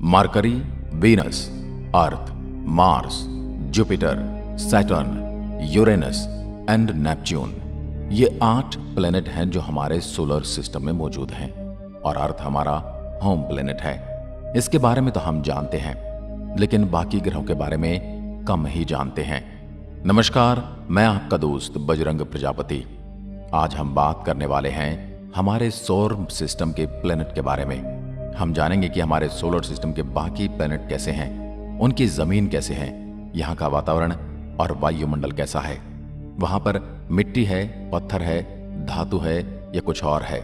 Mercury, Venus, earth, Mars, Jupiter, Saturn, Uranus and Neptune, ये 8 planet हैं जो हमारे सोलर सिस्टम में मौजूद हैं और अर्थ हमारा होम प्लेनेट है। इसके बारे में तो हम जानते हैं, लेकिन बाकी ग्रहों के बारे में कम ही जानते हैं। नमस्कार, मैं आपका दोस्त बजरंग प्रजापति। आज हम बात करने वाले हैं हमारे सौर सिस्टम के प्लेनेट के बारे में। हम जानेंगे कि हमारे सोलर सिस्टम के बाकी प्लेनेट कैसे हैं, उनकी जमीन कैसे है, यहाँ का वातावरण और वायुमंडल कैसा है, वहां पर मिट्टी है, पत्थर है, धातु है या कुछ और है,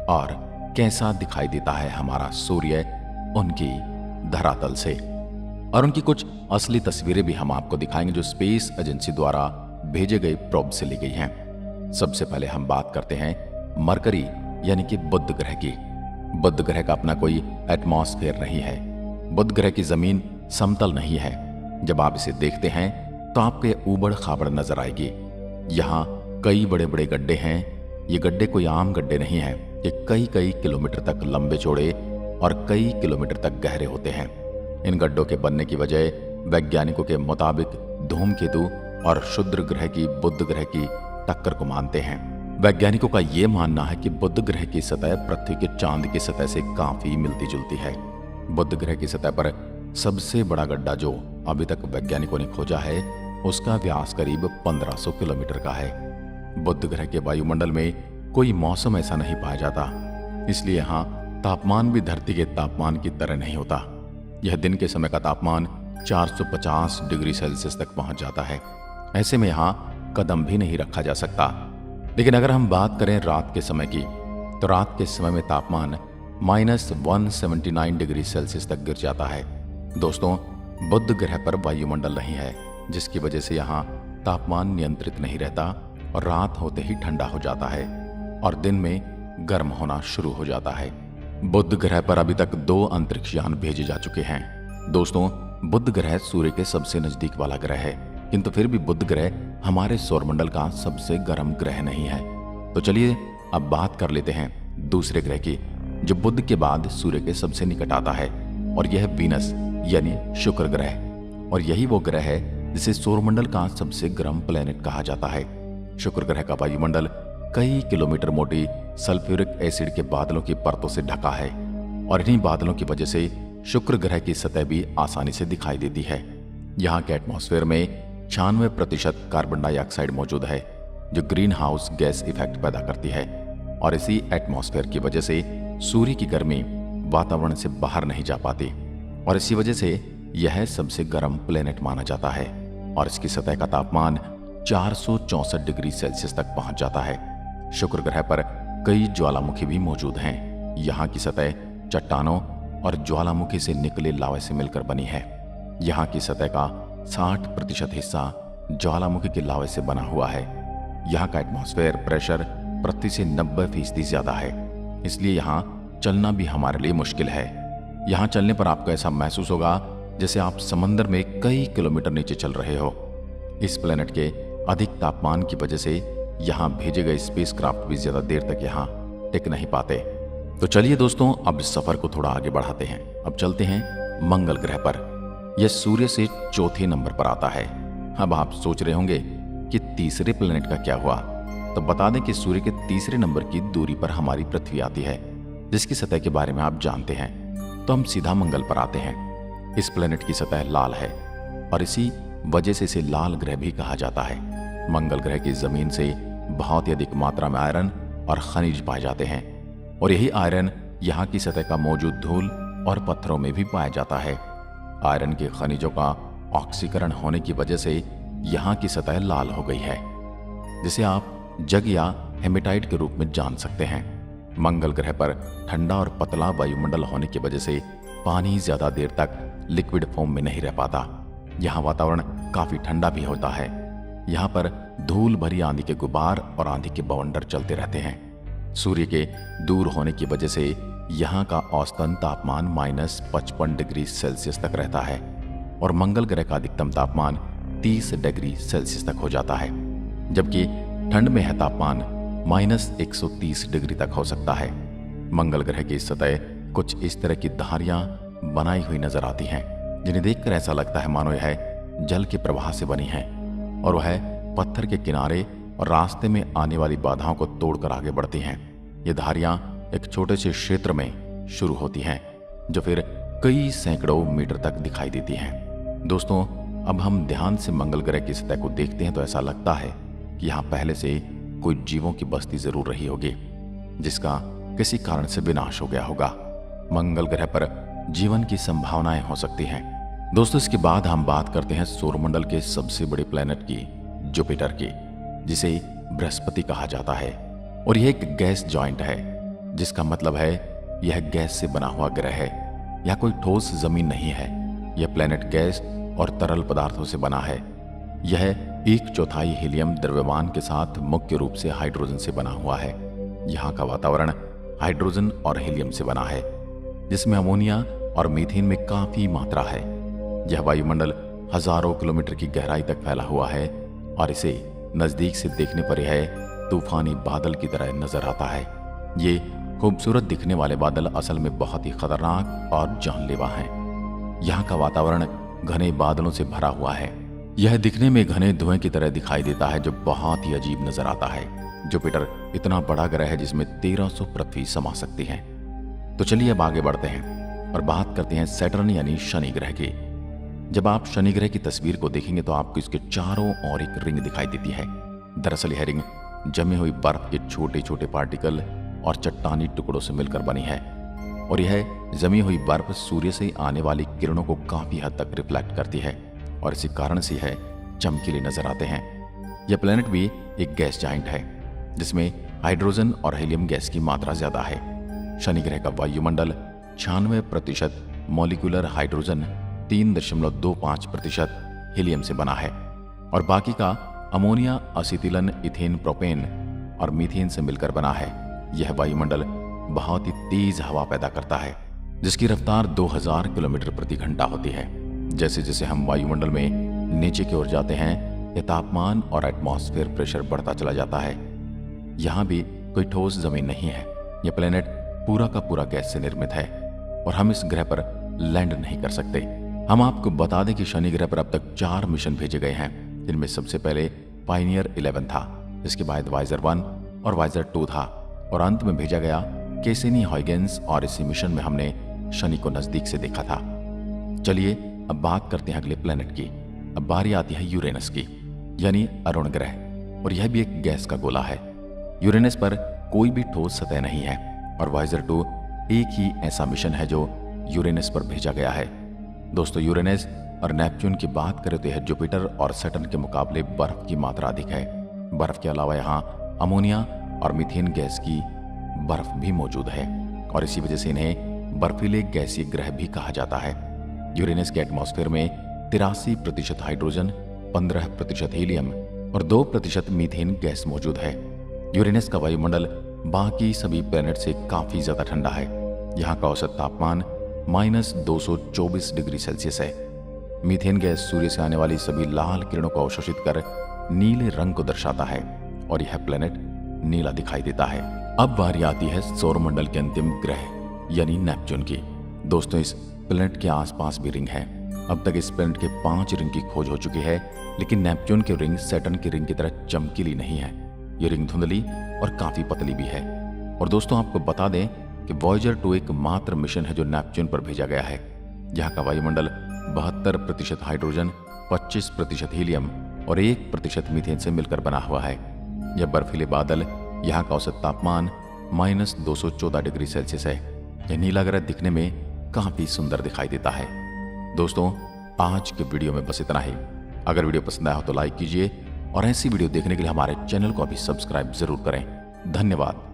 और कैसा दिखाई देता है हमारा सूर्य उनकी धरातल से। और उनकी कुछ असली तस्वीरें भी हम आपको दिखाएंगे जो स्पेस एजेंसी द्वारा भेजे गए प्रोब से ली गई हैं। सबसे पहले हम बात करते हैं मरकरी यानी कि बुध ग्रह की। बुध ग्रह का अपना कोई एटमॉस्फेयर नहीं है। बुध ग्रह की जमीन समतल नहीं है। जब आप इसे देखते हैं तो आपको ये ऊबड़ खाबड़ नजर आएगी। यहाँ कई बड़े बड़े गड्ढे हैं। ये गड्ढे कोई आम गड्ढे नहीं हैं। ये कई कई किलोमीटर तक लंबे चौड़े और कई किलोमीटर तक गहरे होते हैं। इन गड्ढों के बनने की वजह वैज्ञानिकों के मुताबिक धूमकेतु और क्षुद्र ग्रह की बुध ग्रह की टक्कर को मानते हैं। वैज्ञानिकों का यह मानना है कि बुध ग्रह की सतह पृथ्वी के चांद की सतह से काफी मिलती जुलती है। बुध ग्रह की सतह पर सबसे बड़ा गड्ढा जो अभी तक वैज्ञानिकों ने खोजा है, उसका व्यास करीब 1500 किलोमीटर का है। बुध ग्रह के वायुमंडल में कोई मौसम ऐसा नहीं पाया जाता, इसलिए यहाँ तापमान भी धरती के तापमान की तरह नहीं होता। यह दिन के समय का तापमान 450 डिग्री सेल्सियस तक पहुंच जाता है। ऐसे में यहाँ कदम भी नहीं रखा जा सकता। लेकिन अगर हम बात करें रात के समय की, तो रात के समय में तापमान -179 डिग्री सेल्सियस तक गिर जाता है। दोस्तों, बुध ग्रह पर वायुमंडल नहीं है, जिसकी वजह से यहाँ तापमान नियंत्रित नहीं रहता और रात होते ही ठंडा हो जाता है और दिन में गर्म होना शुरू हो जाता है। बुध ग्रह पर अभी तक 2 अंतरिक्ष यान भेजे जा चुके हैं। दोस्तों, बुध ग्रह सूर्य के सबसे नजदीक वाला ग्रह है, किंतु फिर भी बुध ग्रह हमारे सौरमंडल का सबसे गर्म ग्रह नहीं है। तो चलिए अब बात कर लेते हैं दूसरे ग्रह की, जो बुध के बाद सूर्य के सबसे निकट आता है, और यह वीनस यानी शुक्र ग्रह। और यही वो ग्रह है जिसे सौरमंडल का सबसे गर्म प्लेनेट कहा जाता है। शुक्र ग्रह का वायुमंडल कई किलोमीटर मोटी सल्फ्यूरिक एसिड के बादलों की परतों से ढका है, और इन्हीं बादलों की वजह से शुक्र ग्रह की सतह भी आसानी से दिखाई देती है। यहाँ के एटमॉस्फेयर में 96% कार्बन डाइऑक्साइड मौजूद है, जो ग्रीन हाउस गैस इफेक्ट पैदा करती है, और इसी एटमॉस्फेयर की वजह से सूर्य की गर्मी वातावरण से बाहर नहीं जा पाती, और इसी वजह से यह सबसे गर्म प्लेनेट माना जाता है। और इसकी सतह का तापमान 464 डिग्री सेल्सियस तक पहुंच जाता है। शुक्र ग्रह पर कई ज्वालामुखी भी मौजूद हैं। यहाँ की सतह चट्टानों और ज्वालामुखी से निकले लावे से मिलकर बनी है। यहाँ की सतह का 60% हिस्सा ज्वालामुखी के लावे से बना हुआ है। यहाँ का एटमॉस्फेयर प्रेशर पृथ्वी से 90% ज्यादा है, इसलिए यहाँ चलना भी हमारे लिए मुश्किल है। यहाँ चलने पर आपको ऐसा महसूस होगा जैसे आप समंदर में कई किलोमीटर नीचे चल रहे हो। इस प्लेनेट के अधिक तापमान की वजह से यहाँ भेजे गए स्पेसक्राफ्ट भी ज्यादा देर तक यहाँ टिक नहीं पाते। तो चलिए दोस्तों, अब इस सफर को थोड़ा आगे बढ़ाते हैं। अब चलते हैं मंगल ग्रह पर। यह सूर्य से चौथे नंबर पर आता है। अब आप सोच रहे होंगे कि तीसरे प्लेनेट का क्या हुआ। तो बता दें कि सूर्य के तीसरे नंबर की दूरी पर हमारी पृथ्वी आती है, जिसकी सतह के बारे में आप जानते हैं। तो हम सीधा मंगल पर आते हैं। इस प्लेनेट की सतह लाल है, और इसी वजह से इसे लाल ग्रह भी कहा जाता है। मंगल ग्रह की जमीन से बहुत ही अधिक मात्रा में आयरन और खनिज पाए जाते हैं, और यही आयरन यहाँ की सतह का मौजूद धूल और पत्थरों में भी पाया जाता है। आयरन के खनिजों का ऑक्सीकरण होने की वजह से यहाँ की सतह लाल हो गई है, जिसे आप जग या हेमेटाइट के रूप में जान सकते हैं। मंगल ग्रह पर ठंडा और पतला वायुमंडल होने की वजह से पानी ज्यादा देर तक लिक्विड फॉर्म में नहीं रह पाता। यहाँ वातावरण काफी ठंडा भी होता है। यहाँ पर धूल भरी आंधी के गुबार और आंधी के बवंडर चलते रहते हैं। सूर्य के दूर होने की वजह से यहाँ का औसतन तापमान -55 डिग्री सेल्सियस तक रहता है, और मंगल ग्रह का अधिकतम तापमान 30 डिग्री सेल्सियस तक हो जाता है, जबकि ठंड में यह तापमान -130 डिग्री तक हो सकता है। मंगल ग्रह की सतह कुछ इस तरह की धारियां बनाई हुई नजर आती हैं, जिन्हें देखकर ऐसा लगता है मानो यह जल के प्रवाह से बनी हैं और वह पत्थर के किनारे और रास्ते में आने वाली बाधाओं को तोड़कर आगे बढ़ती हैं। ये धारियां एक छोटे से क्षेत्र में शुरू होती हैं जो फिर कई सैकड़ों मीटर तक दिखाई देती हैं। दोस्तों, अब हम ध्यान से मंगल ग्रह की सतह को देखते हैं तो ऐसा लगता है कि यहाँ पहले से कोई जीवों की बस्ती जरूर रही होगी, जिसका किसी कारण से विनाश हो गया होगा। मंगल ग्रह पर जीवन की संभावनाएं हो सकती हैं। दोस्तों, इसके बाद हम बात करते हैं सौरमंडल के सबसे बड़े प्लैनेट की, जुपिटर की, जिसे बृहस्पति कहा जाता है। और यह एक गैस जॉइंट है, जिसका मतलब है यह गैस से बना हुआ ग्रह है। यह कोई ठोस जमीन नहीं है। यह प्लैनेट गैस और तरल पदार्थों से बना है। यह 1/4 हीलियम द्रव्यमान के साथ मुख्य रूप से हाइड्रोजन से बना हुआ है। यहाँ का वातावरण हाइड्रोजन और हीलियम से बना है, जिसमें अमोनिया और मीथेन में काफी मात्रा है। यह वायुमंडल हजारों किलोमीटर की गहराई तक फैला हुआ है और इसे नजदीक से देखने पर यह तूफानी बादल की तरह नजर आता है। ये खूबसूरत दिखने वाले बादल असल में बहुत ही खतरनाक और जानलेवा हैं। यहाँ का वातावरण घने बादलों से भरा हुआ है। यह दिखने में घने धुएं की तरह दिखाई देता है, जो बहुत ही अजीब नजर आता है। जुपिटर इतना बड़ा ग्रह है जिसमें 1300 पृथ्वी समा सकती हैं। तो चलिए अब आगे बढ़ते हैं और बात करते हैं सैटर्न यानी शनि ग्रह की। जब आप शनि ग्रह की तस्वीर को देखेंगे तो आपको इसके चारों ओर एक रिंग दिखाई देती है। दरअसल यह रिंग जमी हुई बर्फ के छोटे छोटे पार्टिकल और चट्टानी टुकड़ों से मिलकर बनी है और यह जमी हुई बर्फ सूर्य से आने वाली किरणों को काफी हद तक रिफ्लेक्ट करती है और इसी कारण से यह चमकीले नजर आते हैं। यह प्लेनेट भी एक गैस जाइंट है, जिसमें हाइड्रोजन और हीलियम गैस की मात्रा ज्यादा है। शनि ग्रह का वायुमंडल 96% मॉलिक्यूलर हाइड्रोजन, 3.25% हीलियम से बना है और बाकी का अमोनिया, असिटिलन, इथेन, प्रोपेन और मीथेन से मिलकर बना है। यह वायुमंडल बहुत ही तेज हवा पैदा करता है, जिसकी रफ्तार 2000 किलोमीटर प्रति घंटा होती है। जैसे जैसे हम वायुमंडल में नीचे की ओर जाते हैं, यह तापमान और एटमॉस्फेयर प्रेशर बढ़ता चला जाता है। यहाँ भी कोई ठोस जमीन नहीं है। यह प्लेनेट पूरा का पूरा गैस से निर्मित है और हम इस ग्रह पर लैंड नहीं कर सकते। हम आपको बता दें कि शनि ग्रह पर अब तक 4 मिशन भेजे गए हैं, जिनमें सबसे पहले पायनियर 11 था, इसके बाद वाइजर 1 और वाइजर 2 था और अंत में भेजा गया कैसिनी हॉयगेंस और इसी मिशन में हमने शनि को नजदीक से देखा था। चलिए अब बात करते हैं अगले प्लेनेट की। अब बारी आती है यूरेनस की, यानी अरुण ग्रह, और यह भी एक गैस का गोला है। यूरेनस पर कोई भी ठोस सतह नहीं है और वाइजर 2 एक ही ऐसा मिशन है जो यूरेनस पर भेजा गया है। दोस्तों, यूरेनस और नेपच्यून की बात करें तो यह जुपिटर और सैटर्न के मुकाबले बर्फ की मात्रा अधिक है। बर्फ के अलावा यहाँ अमोनिया और मीथेन गैस की बर्फ भी मौजूद है और इसी वजह से इन्हें बर्फीले गैसीय ग्रह भी कहा जाता है। यूरेनस के एटमॉस्फेयर में 83% हाइड्रोजन, 15% हीलियम और 2% मीथेन गैस मौजूद है। यूरेनस का वायुमंडल बाकी सभी प्लैनेट से काफी ज्यादा ठंडा है। यहाँ का औसत तापमान -224 डिग्री सेल्सियस है। मीथेन गैस सूर्य से आने वाली सभी लाल किरणों को अवशोषित कर नीले रंग को दर्शाता है और यह प्लैनेट नीला दिखाई देता है। अब बारी आती है सौरमंडल के अंतिम ग्रह यानी नेपच्यून की। दोस्तों, इस प्लैनेट के आसपास भी रिंग है। अब तक इस प्लैनेट के 5 रिंग की खोज हो चुकी है, लेकिन नेपच्यून की रिंग सैटर्न की रिंग की तरह चमकीली नहीं है। ये रिंग धुंधली और काफी पतली भी है। और दोस्तों, आपको बता दें कि वॉयेजर 2 एकमात्र मिशन है जो नेपच्यून पर भेजा गया है। यहाँ का वायुमंडल 72% हाइड्रोजन, 25% हीलियम और 1% मीथेन से मिलकर बना हुआ है। यह बर्फीले बादल, यहाँ का औसत तापमान -214 डिग्री सेल्सियस है। यह नीला ग्रह दिखने में काफी सुंदर दिखाई देता है। दोस्तों, आज के वीडियो में बस इतना ही। अगर वीडियो पसंद आया हो तो लाइक कीजिए और ऐसी वीडियो देखने के लिए हमारे चैनल को अभी सब्सक्राइब जरूर करें। धन्यवाद।